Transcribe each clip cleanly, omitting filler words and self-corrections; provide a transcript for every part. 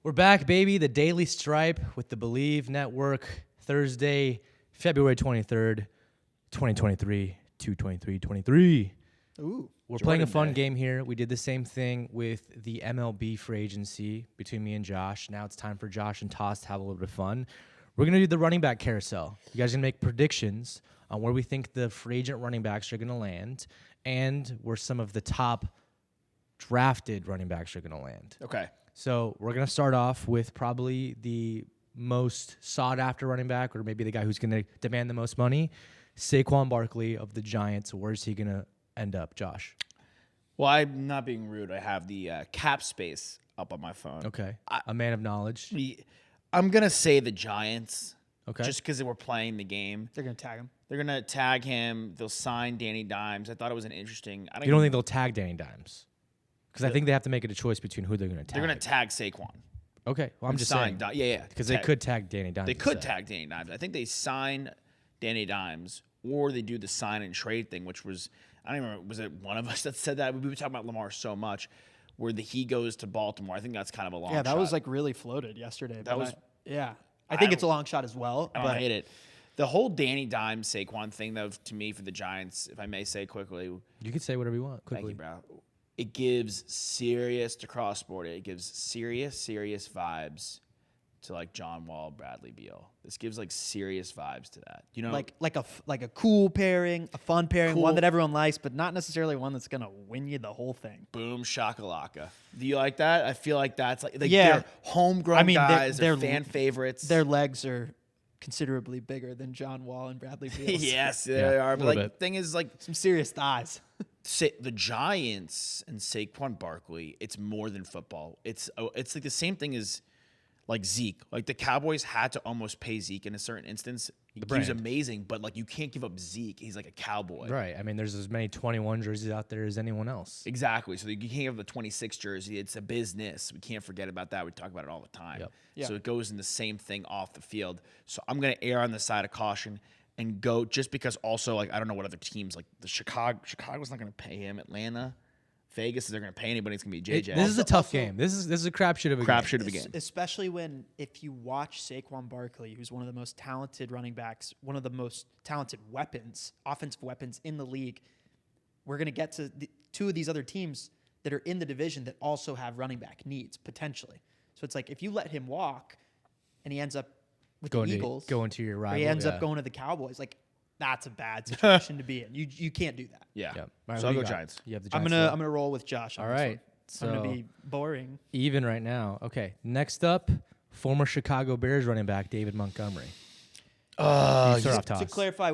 We're back, baby. The Daily Stripe with the Believe Network. Thursday, February 23rd, 2023, 2/23/23. Ooh. We're playing a fun game here. We did the same thing with the MLB free agency between me and Josh. Now it's time for Josh and Toss to have a little bit of fun. We're going to do the running back carousel. You guys are going to make predictions on where we think the free agent running backs are going to land and where some of the top drafted running backs are going to land. Okay. So we're going to start off with probably the most sought-after running back, or maybe the guy who's going to demand the most money, Saquon Barkley of the Giants. Where's he going to end up, Josh? Well, I'm not being rude. I have the cap space up on my phone. Okay. A man of knowledge. I'm going to say the Giants. Okay. Just because we're playing the game. They're going to tag him. They're going to tag him. They'll sign Danny Dimes. I thought it was an interesting. You don't think they'll tag Danny Dimes? Because I think they have to make it a choice between who they're going to tag. They're going to tag Saquon. Okay. Well, I'm just saying. Yeah. Because they could tag Danny Dimes. They could tag Danny Dimes. I think they sign Danny Dimes, or they do the sign and trade thing, which was, I don't even remember, was it one of us that said that? We were talking about Lamar so much, where he goes to Baltimore. I think that's kind of a long shot. Yeah, that was like really floated yesterday. I I think it's a long shot as well. I don't hate it. The whole Danny Dimes Saquon thing, though, to me, for the Giants, if I may say quickly. You can say whatever you want quickly. Thank you, bro. It gives serious to cross-border. It gives serious vibes to like John Wall, Bradley Beal. This gives like serious vibes to that. You know, like a cool pairing, a fun pairing, Cool. one that everyone likes, but not necessarily one that's gonna win you the whole thing. boom shakalaka. Do you like that? I feel like that's like Yeah. they're homegrown guys. They're fan favorites. Their legs are considerably bigger than John Wall and Bradley Beal. yes, they Yeah, are. a But little like bit. thing is like Some serious thighs. the Giants and Saquon Barkley, it's more than football. It's like the same thing as like Zeke. Like the Cowboys had to almost pay Zeke in a certain instance. He was brand. amazing, but like you can't give up Zeke. He's like a cowboy. Right. I mean, there's as many 21 jerseys out there as anyone else. Exactly. So you can't have the 26 jersey. It's a business. We can't forget about that. We talk about it all the time. Yep. Yeah. So it goes in the same thing off the field. So I'm going to err on the side of caution and go just because also, like, I don't know what other teams, like the Chicago's not going to pay him. Atlanta, Vegas, is they're going to pay anybody. It's going to be JJ. This is a tough game. This is a crapshoot of a game. crapshoot of a game. Especially if you watch Saquon Barkley, who's one of the most talented running backs, one of the most talented offensive weapons in the league. We're going to get to two of these other teams that are in the division that also have running back needs, potentially. So it's like if you let him walk and he ends up with the Eagles, Going to your or rival. he ends up going to the Cowboys, like that's a bad situation to be in. You can't do that. Yeah. All right, So who I'll you go got? Giants. You have the I'm Giants. gonna roll with Josh. All On this right. one. So I'm gonna be boring. even right now. Okay. Next up, former Chicago Bears running back David Montgomery. You start off, To Toss. clarify,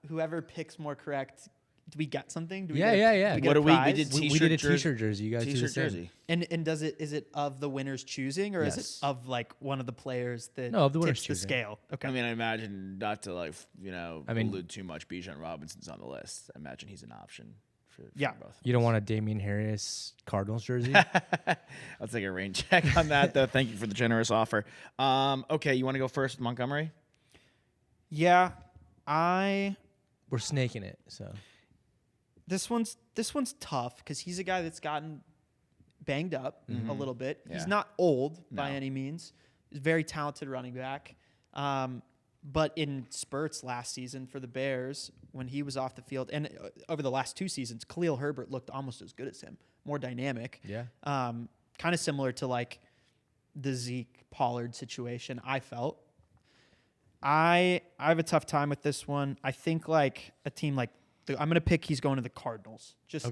whoever picks more correct, do we get something? Do we Yeah, get yeah, yeah. Do we get What a do we- we prize? did We T-shirt did a jersey. T-shirt jersey. You guys do the T-shirt same. jersey. And is it of the winners choosing, or is Yes. it of like one of the players that No, of the winners tips the choosing. scale? Okay. I mean, I imagine not to like, mean- allude too much. Bijan Robinson's on the list. I imagine he's an option for Yeah. both. You don't want a Damian Harris Cardinals jersey? I'll take a rain check on that, though. Thank you for the generous offer. Okay, you want to go first with Montgomery? Yeah, We're snaking it. So this one's tough because he's a guy that's gotten banged up a little bit. Yeah. He's not old by No. any means. He's a very talented running back. But in spurts last season for the Bears, when he was off the field, and over the last two seasons, Khalil Herbert looked almost as good as him, more dynamic. yeah. Kind of similar to like the Zeke Pollard situation, I felt. I have a tough time with this one. I think like a team like I'm going to pick he's going to the Cardinals. Just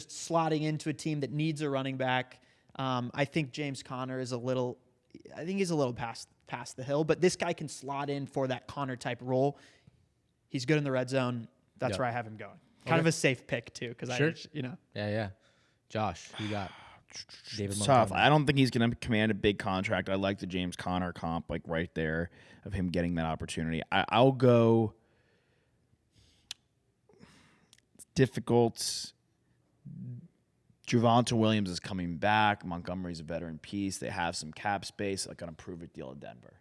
slotting into a team that needs a running back. I think James Conner is he's a little past the hill, but this guy can slot in for that Conner type role. He's good in the red zone. That's Yep. where I have him going. Kind of a safe pick too, because Sure. I. Josh, you got David It's tough. Montgomery. I don't think he's going to command a big contract. I like the James Conner comp, like right there, of him getting that opportunity. I'll go. It's difficult. Javonte Williams is coming back. Montgomery's a veteran piece. They have some cap space. Like on a prove-it deal in Denver.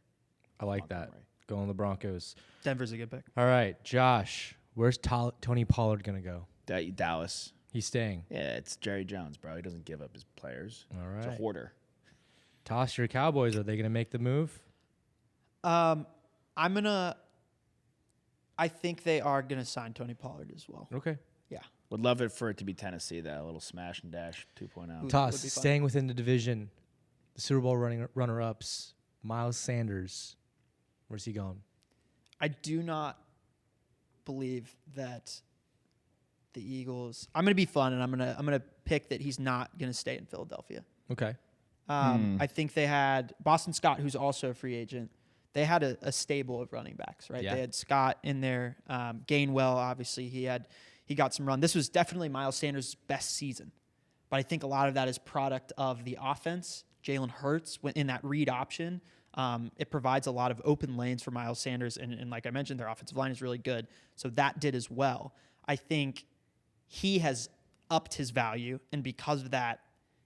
I like that. Montgomery. Going the Broncos. Denver's a good pick. All right, Josh, where's Tony Pollard going to go? Dallas. He's staying. Yeah, it's Jerry Jones, bro. He doesn't give up his players. All He's a right. hoarder. Toss your Cowboys. Are they going to make the move? I think they are gonna sign Tony Pollard as well. Okay. Yeah. Would love it for it to be Tennessee, though. A little smash and dash 2.0. Toss, would be fun. staying within the division, the Super Bowl runner-ups, Miles Sanders. Where's he going? I do not believe that the Eagles. I'm gonna be fun, and I'm gonna pick that he's not gonna stay in Philadelphia. Okay. I think they had Boston Scott, who's also a free agent. They had a stable of running backs, right? Yeah. They had Scott in there. Gainwell, obviously, he got some run. This was definitely Miles Sanders' best season, but I think a lot of that is product of the offense. Jalen Hurts in that read option. It provides a lot of open lanes for Miles Sanders, and like I mentioned, their offensive line is really good, so that did as well. I think he has upped his value, and because of that,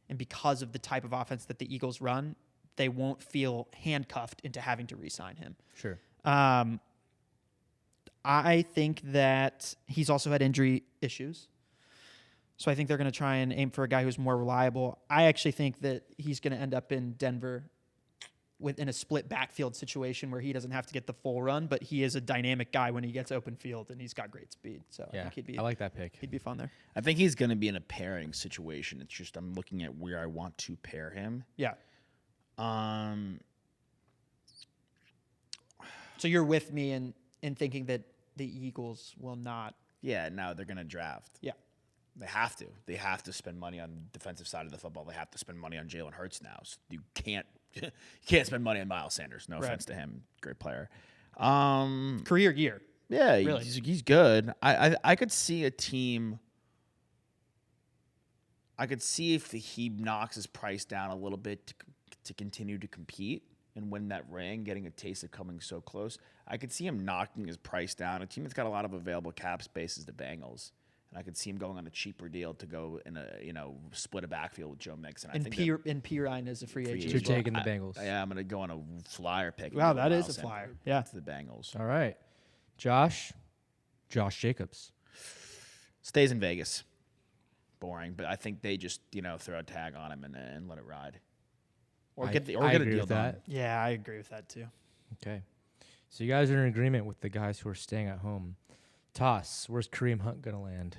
and because of the type of offense that the Eagles run, they won't feel handcuffed into having to re-sign him. Sure. I think that he's also had injury issues. So I think they're going to try and aim for a guy who's more reliable. I actually think that he's going to end up in Denver in a split backfield situation where he doesn't have to get the full run, but he is a dynamic guy when he gets open field, and he's got great speed. So I Yeah, think I like that pick. he'd be fun there. I think he's going to be in a pairing situation. It's just I'm looking at where I want to pair him. Yeah. Um, So you're with me in thinking that the Eagles will not. yeah, now they're going to draft. Yeah. They have to. They have to spend money on the defensive side of the football. They have to spend money on Jalen Hurts now. So you can't spend money on Miles Sanders. No offense to him, great player. Career year. Yeah, Really? he's good. I could see a team. I could see if he knocks his price down a little bit to continue to compete and win that ring, getting a taste of coming so close. I could see him knocking his price down. A team that's got a lot of available cap space is the Bengals. And I could see him going on a cheaper deal to go in split a backfield with Joe Mixon. And P. Ryan is a free agent. You're as well. taking the Bengals. Yeah, I'm going to go on a flyer pick. and Wow, go that Miles is a Sanders flyer. Yeah. to the Bengals. All right. Josh Jacobs. Stays in Vegas. Boring, but I think they just throw a tag on him and let it ride, or I get a agree deal with done. that. Yeah, I agree with that too. Okay. So you guys are in agreement with the guys who are staying at home. Toss, where's Kareem Hunt going to land?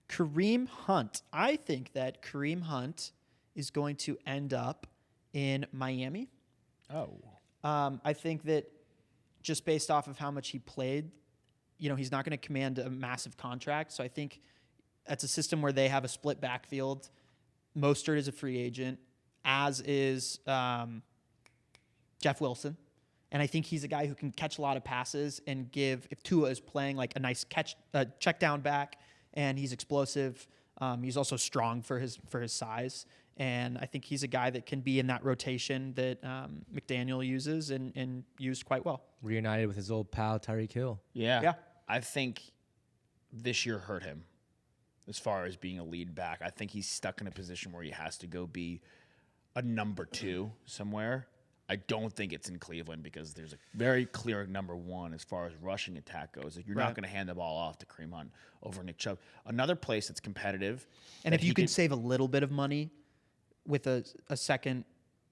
Kareem Hunt. I think that Kareem Hunt is going to end up in Miami. Oh, I think that just based off of how much he played, he's not going to command a massive contract. So I think that's a system where they have a split backfield. Mostert is a free agent, as is Jeff Wilson. And I think he's a guy who can catch a lot of passes and if Tua is playing like a nice check down back, and he's explosive. He's also strong for his size. And I think he's a guy that can be in that rotation that McDaniel uses and used quite well. Reunited with his old pal Tyreek Hill. Yeah. I think this year hurt him as far as being a lead back. I think he's stuck in a position where he has to go be a number 2 somewhere. I don't think it's in Cleveland because there's a very clear number 1 as far as rushing attack goes. Like, you're not going to hand the ball off to Kareem Hunt over Nick Chubb. Another place that's competitive. And if you can save a little bit of money with a second,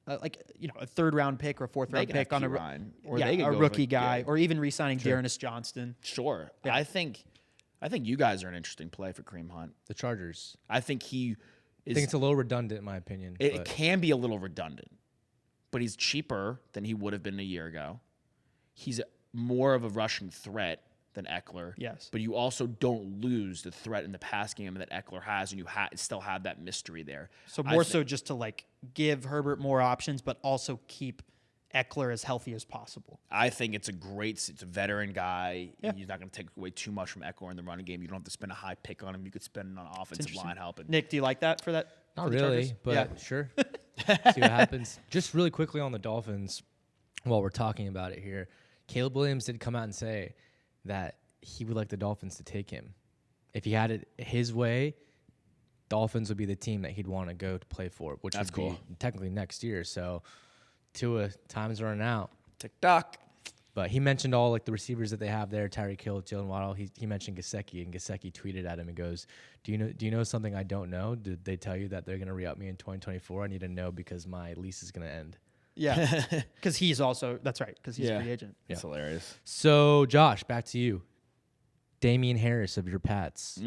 a third round pick or a fourth round pick on a rookie guy, or even re-signing Dearness Johnston. Sure. Yeah. I think you guys are an interesting play for Kareem Hunt. The Chargers. I think he I is. think it's a little redundant in my opinion. It but can be a little redundant, but he's cheaper than he would have been a year ago. He's more of a rushing threat than Eckler. Yes. But you also don't lose the threat in the pass game that Eckler has, and you still have that mystery there. So more so just to give Herbert more options, but also keep Eckler as healthy as possible. I think it's a veteran guy. Yeah. He's not going to take away too much from Eckler in the running game. You don't have to spend a high pick on him. You could spend it on offensive line help. Nick, do you like that for that? not for the really, Chargers? but Yeah. sure. See what happens. Just really quickly on the Dolphins, while we're talking about it here, Caleb Williams did come out and say that he would like the Dolphins to take him. If he had it his way, Dolphins would be the team that he'd want to go to play for, which That's would be cool. technically next year. So Tua, time's running out. TikTok. But he mentioned all like the receivers that they have there: Tyreek Hill, Jalen Waddle. He mentioned Gesicki, and Gesicki tweeted at him and goes, "Do you know something I don't know? Did they tell you that they're gonna re-up me in 2024? I need to know because my lease is gonna end." Yeah, because he's also that's right because he's a free agent. It's hilarious. So Josh, back to you. Damian Harris of your Pats.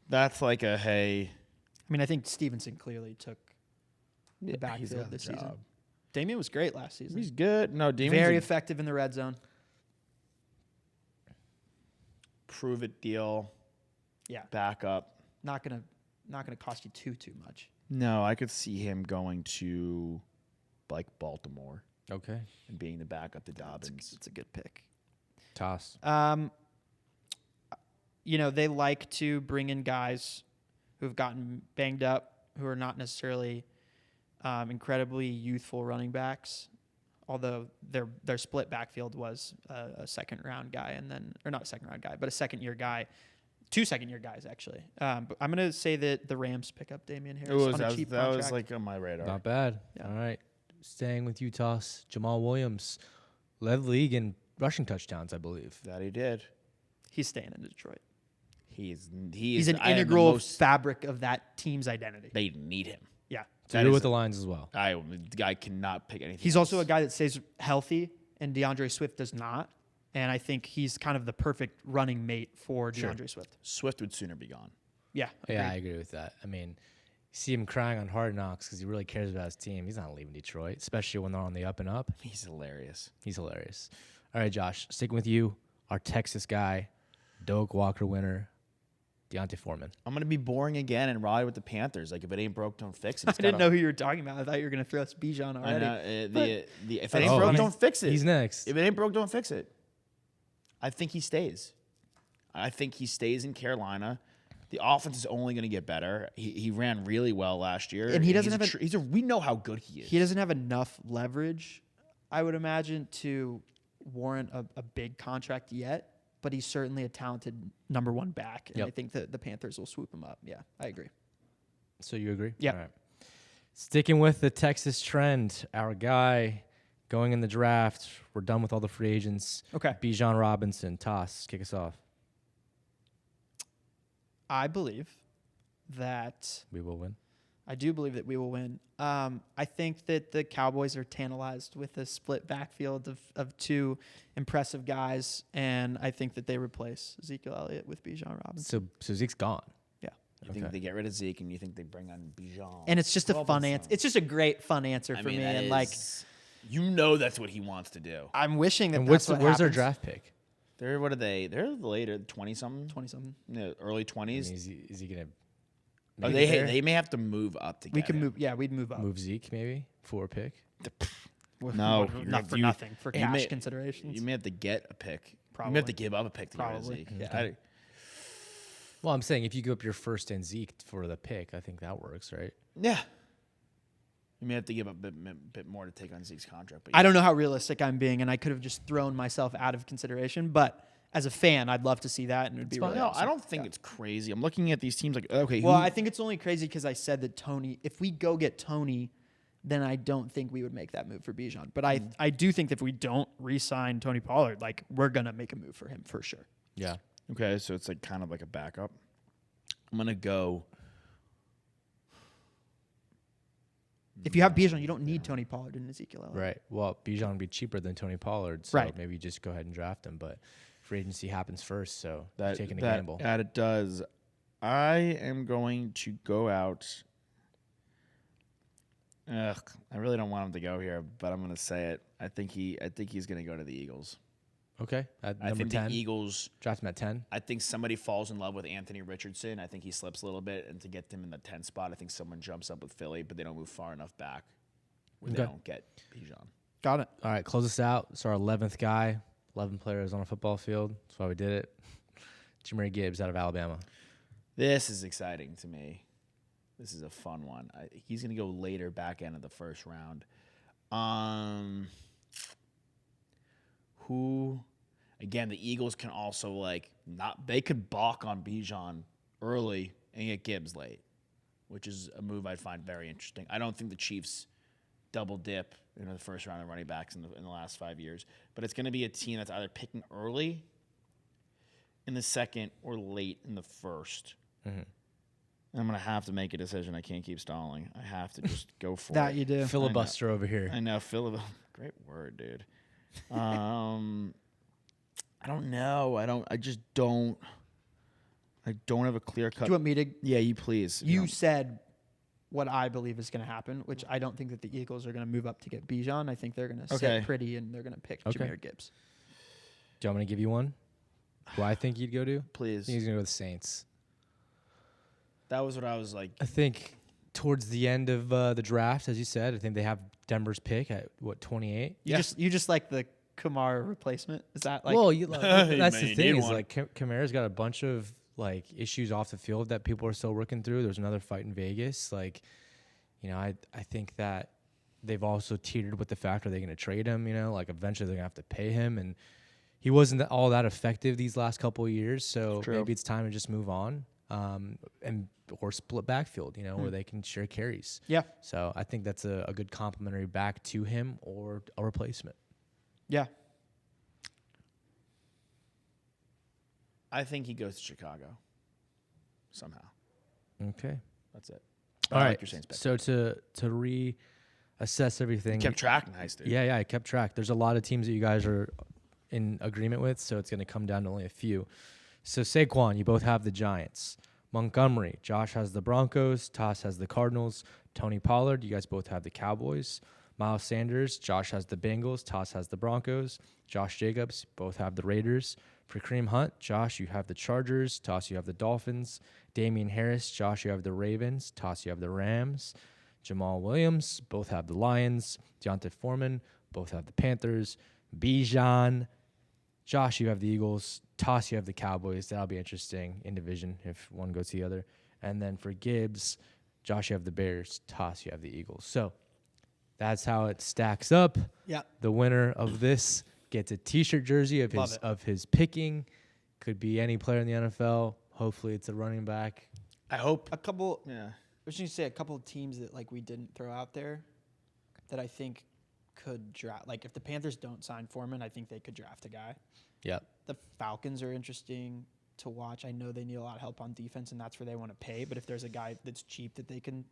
That's like a hey. I mean, I think Stevenson clearly took the He's backfield got the this season. job. Damian was great last season. He's good. No, Damian's Very a effective in the red zone. prove it deal. Yeah, Backup. not gonna cost you too much. No, I could see him going to like Baltimore Okay. and being the backup to Dobbins. It's a good pick. Toss. You know, they like to bring in guys who've gotten banged up, who are not necessarily incredibly youthful running backs. Although their split backfield was a second round guy, and then or not a second round guy, but a second year guy, 2 second year guys actually. But I'm gonna say that the Rams pick up Damian Harris on a cheap that contract. was like on my radar. Not bad. Yeah. All right. Staying with you, Toss. Jamal Williams led the league in rushing touchdowns, I believe. That he did. He's staying in Detroit. He's He's an I am the integral most- fabric of that team's identity. They need him. Yeah. So That you're is with a- the Lions as well. I cannot pick anything. He's else. also a guy that stays healthy, and DeAndre Swift does not. And I think he's kind of the perfect running mate for DeAndre Swift. Swift would sooner be gone. Yeah. Yeah, I agreed. agree with that. I mean, you see him crying on Hard Knocks because he really cares about his team. He's not leaving Detroit, especially when they're on the up and up. He's hilarious. He's hilarious. All right, Josh, sticking with you, our Texas guy, Doak Walker winner, Deontay Foreman. I'm gonna be boring again and ride with the Panthers. Like if it ain't broke, don't fix it. I didn't know who you were talking about. I thought you were going to throw us Bijan I already. know, if it That's ain't funny. broke, don't fix it. He's next. If it ain't broke, don't fix it. I think he stays. I think he stays in Carolina. The offense is only going to get better. He ran really well last year, And he doesn't he's have we know how good he is. He doesn't have enough leverage, I would imagine, to warrant a big contract yet. But he's certainly a talented number one back. And Yep. I think that the Panthers will swoop him up. Yeah, I agree. So you agree? Yeah. All right. Sticking with the Texas trend, our guy going in the draft. We're done with all the free agents. Okay. Bijan Robinson, Toss, kick us off. I believe that We will win. I do believe that we will win. I think that the Cowboys are tantalized with a split backfield of two impressive guys, and I think that they replace Ezekiel Elliott with Bijan Robinson. So Zeke's gone. Yeah. You think they get rid of Zeke and you think they bring on Bijan. And it's just a fun Robinson. answer. It's just a great fun answer for me. that And like, is- you know that's what he wants to do. I'm wishing that And that's what where's their happens. draft pick? They're what are they? They're later 20 something, 20 something. early I mean, 20s. is he gonna Oh, make it there? they may have to move up to We get can him. move. Yeah, we'd move up. move Zeke maybe for a pick? No, not for you- nothing. For you cash may- considerations. You may have to get a pick. You may Probably. have to give up a pick to get rid of Probably, Zeke. yeah. Well, I'm saying if you give up your first and Zeke for the pick, I think that works, right? Yeah. You may have to give up a bit more to take on Zeke's contract. But I don't know how realistic I'm being, and I could have just thrown myself out of consideration. But as a fan, I'd love to see that, and it would be really No, awesome. I don't think it's crazy. I'm looking at these teams like, okay, Well, who, I think it's only crazy because I said that Tony. If we go get Tony, then I don't think we would make that move for Bijan. But I do think that if we don't re-sign Tony Pollard, like we're gonna make a move for him for sure. Yeah. okay, so it's like kind of like a backup. I'm gonna go. If you have Bijan, you don't need Tony Pollard and Ezekiel Elliott. Right. Well, Bijan would be cheaper than Tony Pollard, so Right. maybe just go ahead and draft him. But free agency happens first, so you're That taking a that, gamble. That it does. I am going to go out. Ugh, I really don't want him to go here, but I'm going to say it. I think he's going to go to the Eagles. Okay. At I number think 10. the Eagles. Draft him at 10. I think somebody falls in love with Anthony Richardson. I think he slips a little bit, and to get him in the 10 spot, I think someone jumps up with Philly, but they don't move far enough back where they Okay. don't get Bijan. Got it. All right, close us out. It's our 11th guy, 11 players on a football field. That's why we did it. Jahmyr Gibbs out of Alabama. This is exciting to me. This is a fun one. He's going to go later, back end of the first round. Who? Again, the Eagles can also they could balk on Bijan early and get Gibbs late, which is a move I'd find very interesting. I don't think the Chiefs double dip in the first round of running backs in the last 5 years. But it's going to be a team that's either picking early in the second or late in the first. Mm-hmm. I'm going to have to make a decision. I can't keep stalling. I have to just go for That it. you do. Filibuster over here. I know, great word, dude. I don't know. I just don't. I don't have a clear cut. Do you want me to? Yeah, you please. You said what I believe is going to happen, which I don't think that the Eagles are going to move up to get Bijan. I think they're going to Okay. sit pretty and they're going to pick Okay. Jahmyr Gibbs. Do you want me to give you one? Who I think you'd go to? I Please. think he's going to go with the Saints. That was what I was like. I think towards the end of the draft, as you said, I think they have Denver's pick at, 28? You just like the Kamara replacement? Is that like? Well, that's You the need thing is one. like Kamara's got a bunch of like issues off the field that people are still working through. There's another fight in Vegas. Like, I think that they've also teetered with the fact, are they going to trade him? Like eventually they're going to have to pay him, and he wasn't all that effective these last couple of years. So True. maybe it's time to just move on, or split backfield, where they can share carries. Yeah. So I think that's a good complimentary back to him or a replacement. Yeah. I think he goes to Chicago. Somehow. Okay. That's it. All I right. like your Saints pick. So to reassess everything, Kept track, nice dude. yeah, I kept track. There's a lot of teams that you guys are in agreement with, so it's going to come down to only a few. So Saquon, you both have the Giants. Montgomery, Josh has the Broncos. Toss has the Cardinals. Tony Pollard, you guys both have the Cowboys. Miles Sanders, Josh has the Bengals. Toss has the Broncos. Josh Jacobs, both have the Raiders. For Kareem Hunt, Josh, you have the Chargers. Toss, you have the Dolphins. Damian Harris, Josh, you have the Ravens. Toss, you have the Rams. Jamal Williams, both have the Lions. Deontay Foreman, both have the Panthers. Bijan, Josh, you have the Eagles. Toss, you have the Cowboys. That'll be interesting in division if one goes to the other. And then for Gibbs, Josh, you have the Bears. Toss, you have the Eagles. So that's how it stacks up. Yeah. The winner of this gets a T-shirt jersey of Love his it. of his picking. Could be any player in the NFL. Hopefully, it's a running back. I hope. A couple. Yeah. I was going to say a couple of teams that like we didn't throw out there that I think could draft. Like if the Panthers don't sign Foreman, I think they could draft a guy. Yep. The Falcons are interesting to watch. I know they need a lot of help on defense, and that's where they want to pay. But if there's a guy that's cheap that they can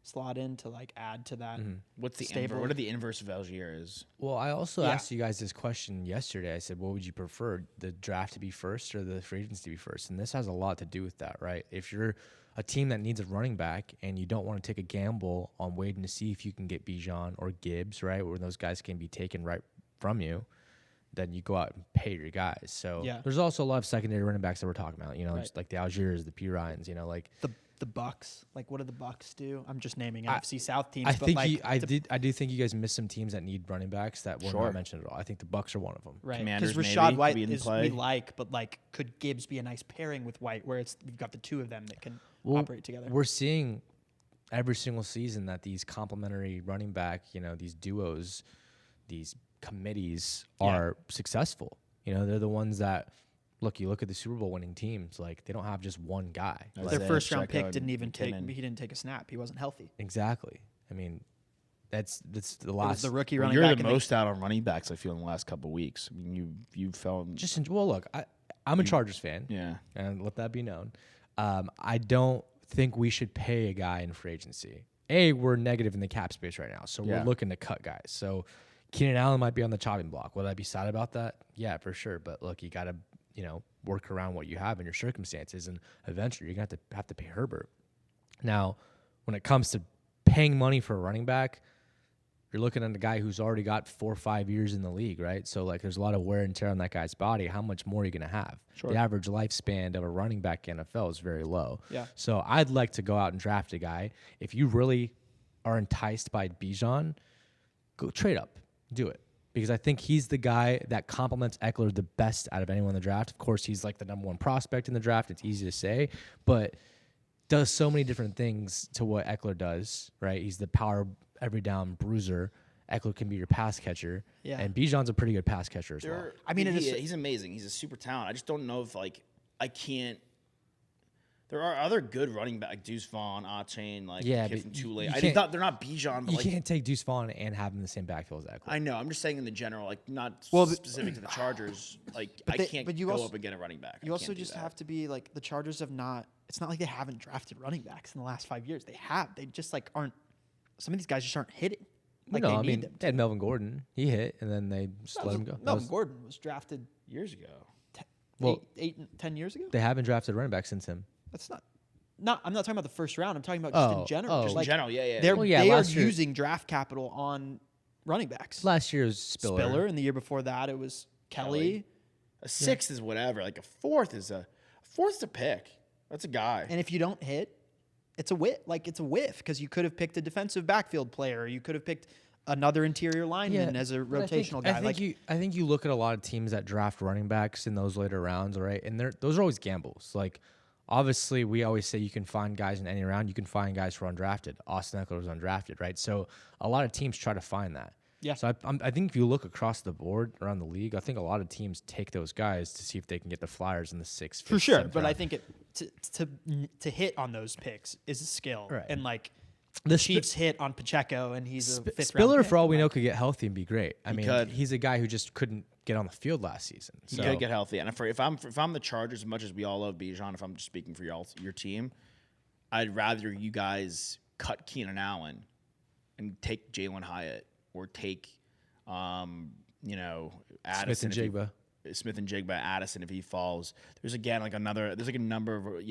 slot in to like add to that, What's the stable. What are the inverse of Algier is? Well, I also Yeah. asked you guys this question yesterday. I said, what would you prefer, the draft to be first or the free agency to be first? And this has a lot to do with that, right? If you're a team that needs a running back and you don't want to take a gamble on waiting to see if you can get Bijan or Gibbs, right, where those guys can be taken right from you, then you go out and pay your guys. So Yeah. there's also a lot of secondary running backs that we're talking about, Right. just like the Algiers, the P. Ryans, like the Bucks. Like what do the Bucks do? I'm just naming I- NFC South teams. I but think like I do think you guys missed some teams that need running backs that were Sure. not mentioned at all. I think the Bucks are one of them. right Commanders because maybe Rashad could White be in is play. we like, but like could Gibbs be a nice pairing with White where it's you've got the two of them that can Well, operate together? We're seeing every single season that these complementary running back, these duos, these committees are successful. They're the ones that you look at the Super Bowl winning teams, like they don't have just one guy. Their Like, Their Isaiah first round Pacheco pick didn't even take. McKinnon. He didn't take a snap. He wasn't healthy. exactly. I mean, that's the It was last. the rookie Well, running you're back. the and they- most out on running backs. I feel in the last couple of weeks. I mean, you felt look, I'm a Chargers fan. yeah. And let that be known. I don't think we should pay a guy in free agency. We're negative in the cap space right now, so Yeah. we're looking to cut guys. So Keenan Allen might be on the chopping block. Would I be sad about that? Yeah, for sure. But look, you got to work around what you have in your circumstances, and eventually you're gonna have to pay Herbert. Now, when it comes to paying money for a running back, you're looking at a guy who's already got 4 or 5 years in the league, right? So like there's a lot of wear and tear on that guy's body. How much more are you going to have? Sure. The average lifespan of a running back in NFL is very low. Yeah. So I'd like to go out and draft a guy. If you really are enticed by Bijan, go trade up. Do it. Because I think he's the guy that complements Eckler the best out of anyone in the draft. Of course, he's like the number one prospect in the draft. It's easy to say, but does so many different things to what Eckler does, right? He's the power every down bruiser. Eckler can be your pass catcher. Yeah. And Bijan's a pretty good pass catcher as well. I mean, it is- he's amazing. He's a super talent. I just don't know if I can't There are other good running back, Deuce Vaughn, Achane, like Yeah, kid but from Tulane. you I just can't- thought they're not Bijan, but You like can't take Deuce Vaughn and have him in the same backfield as Eckler. I know. I'm just saying in the general, like not Well, but- specific to the Chargers. Like But I they- can't but you go also- up and get a running back. I You also can't do just that. have to be like the Chargers have not. It's not like they haven't drafted running backs in the last 5 years. They have. They just like aren't. Some of these guys just aren't hitting. Like no, they I need mean them. they had Melvin Gordon. He hit, and then they just let him go. That Melvin was- Gordon was drafted years ago. Well- 10 years ago. they haven't drafted running back since him. That's not. I'm not talking about the first round. I'm talking about just in general. oh. Just Just like in general, yeah. They're Well, yeah, they are last year- using draft capital on running backs. Last year was Spiller. And the year before that it was Kelly. Kelly. A sixth is whatever. Like a fourth's a pick. That's a guy. And if you don't hit, it's a whiff. Like it's a whiff because you could have picked a defensive backfield player. Or you could have picked another interior lineman as a but rotational guy. I think you look at a lot of teams that draft running backs in those later rounds, right? And those are always gambles. Like, obviously, we always say you can find guys in any round. You can find guys who are undrafted. Austin Eckler was undrafted, right? So a lot of teams try to find that. Yeah. So I think if you look across the board around the league, I think a lot of teams take those guys to see if they can get the Flyers in the sixth. for fifth, sure, seventh but I round. think to hit on those picks is a skill. Right. And like The the Sp- Chiefs hit on Pacheco, and he's a fifth Spiller, round for all we pick. know, could get healthy and be great. I mean, could. he's a guy who just couldn't get on the field last season. He So could get healthy. And if I'm the Chargers, as much as we all love Bijan, if I'm just speaking for your team, I'd rather you guys cut Keenan Allen and take Jalen Hyatt or take, Addison. Smith and Jigba. Smith and Jigba, Addison if he falls. There's a number of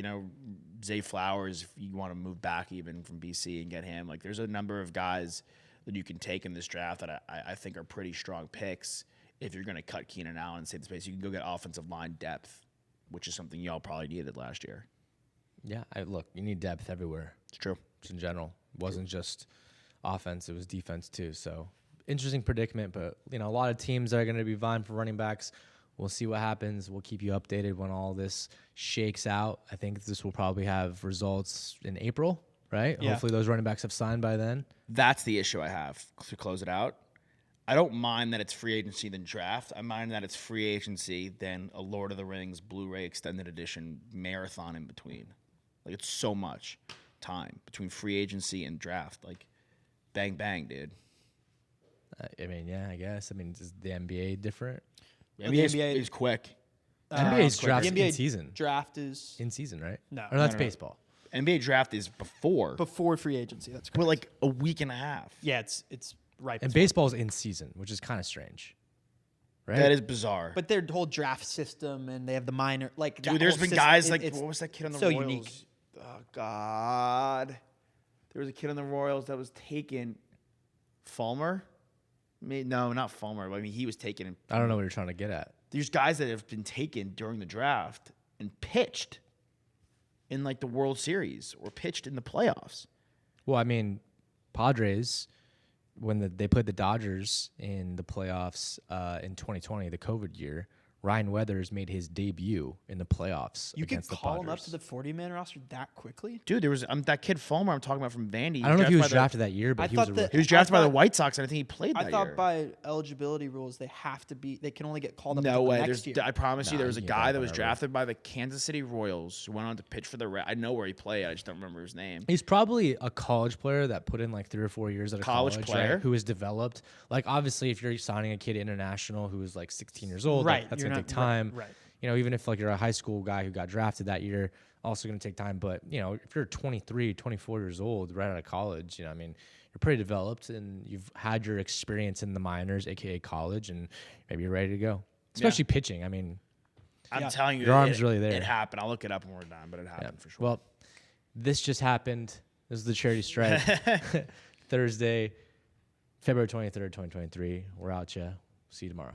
Zay Flowers if you want to move back even from BC and get him. Like there's a number of guys that you can take in this draft that I think are pretty strong picks. If you're going to cut Keenan Allen and save the space, you can go get offensive line depth, which is something y'all probably needed last year. Yeah, look, you need depth everywhere. It's true. Just in general. It wasn't just offense, it was defense too. So interesting predicament, but a lot of teams are going to be vying for running backs. We'll see what happens. We'll keep you updated when all this shakes out. I think this will probably have results in April, right? Yeah. Hopefully those running backs have signed by then. That's the issue I have to close it out. I don't mind that it's free agency then draft. I mind that it's free agency then a Lord of the Rings Blu-ray extended edition marathon in between. Like it's so much time between free agency and draft. Like bang bang, dude. I mean, yeah, I guess. I mean, is the NBA different? The the NBA NBA is quick. NBA's quicker. drafts The NBA in season. Draft is In season, right? No. Or that's No. baseball. NBA draft is before, before free agency. That's but correct. like a week and a half. Yeah, it's right. And before. baseball's in season, which is kind of strange. Right? That is bizarre. But their whole draft system, and they have the minor like. Dude, that there's whole been system, guys like it's what was that kid on the so Royals? unique. Oh God, there was a kid on the Royals that was taken. Fulmer? No, not Fulmer. I mean, he was taken. I don't know what you're trying to get at. There's guys that have been taken during the draft and pitched in like the World Series or pitched in the playoffs. Well, I mean, Padres, when they played the Dodgers in the playoffs in 2020, the COVID year, Ryan Weathers made his debut in the playoffs You could against the call Padres. him up to the 40-man roster that quickly. Dude, there was that kid Fulmer I'm talking about from Vandy. I don't know if he was by drafted that year, but I he was thought a that- rookie. He was drafted by the thought- White Sox, and I think he played that I thought year. by eligibility rules they can only get called up. No until way. The next year. I promise you, Nah, there was a you can guy go that was whenever. drafted by the Kansas City Royals who went on to pitch for the Reds. I know where he played. I just don't remember his name. He's probably a college player that put in like 3 or 4 years at a College college player? right, who has developed. Like, obviously, if you're signing a kid international who is like 16 years old, like, Right, that's you're going to not- take time. right. Even if like you're a high school guy who got drafted that year, also going to take time. But, if you're 23, 24 years old, right out of college, I mean, you're pretty developed and you've had your experience in the minors, aka college, and maybe you're ready to go. Especially pitching. I mean, I'm Yeah. telling you, Your arm's really there. It happened. I'll look it up when we're done, but it happened for sure. well, this just happened. This is the charity strike. Thursday, February 23rd, 2023. We're out, yeah. See you tomorrow.